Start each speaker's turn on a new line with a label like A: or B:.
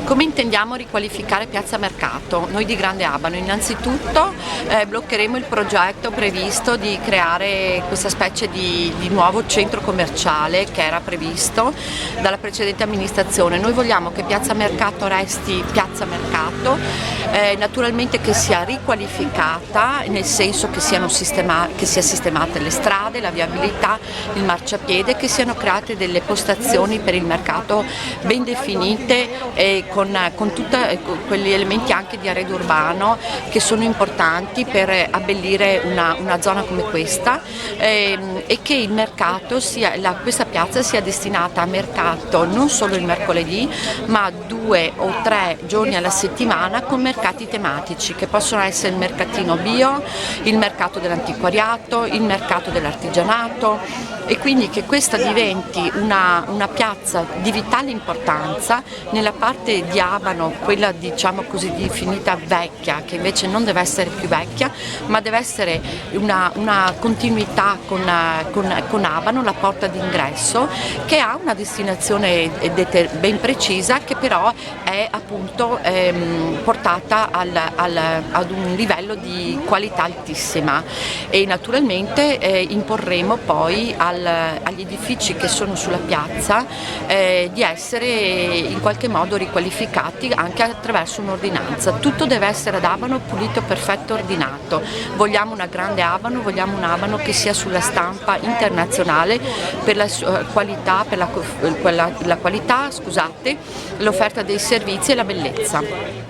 A: Come intendiamo riqualificare Piazza Mercato? Noi di Grande Abano innanzitutto bloccheremo il progetto previsto di creare questa specie di nuovo centro commerciale che era previsto dalla precedente amministrazione. Noi vogliamo che Piazza Mercato resti Piazza Mercato, naturalmente che sia riqualificata nel senso che sia sistemate le strade, la viabilità, il marciapiede, che siano create delle postazioni per il mercato ben definite con tutti quegli elementi anche di arredo urbano che sono importanti per abbellire una zona come questa, e che il mercato questa piazza sia destinata a mercato non solo il mercoledì ma 2 o 3 giorni alla settimana con mercati tematici che possono essere il mercatino bio, il mercato dell'antiquariato, il mercato dell'artigianato, e quindi che questa diventi una piazza di vitale importanza nella parte di Abano, quella diciamo così definita vecchia, che invece non deve essere più vecchia ma deve essere una continuità con Abano, la porta d'ingresso, che ha una destinazione ben precisa, che però è appunto portata ad un livello di qualità altissima, e naturalmente imporremo poi agli edifici che sono sulla piazza di essere in qualche modo riqualificati anche attraverso un'ordinanza. Tutto deve essere ad Abano pulito, perfetto, ordinato. Vogliamo una grande Abano, vogliamo un Abano che sia sulla stampa internazionale per la sua qualità, per la qualità, l'offerta dei servizi e la bellezza.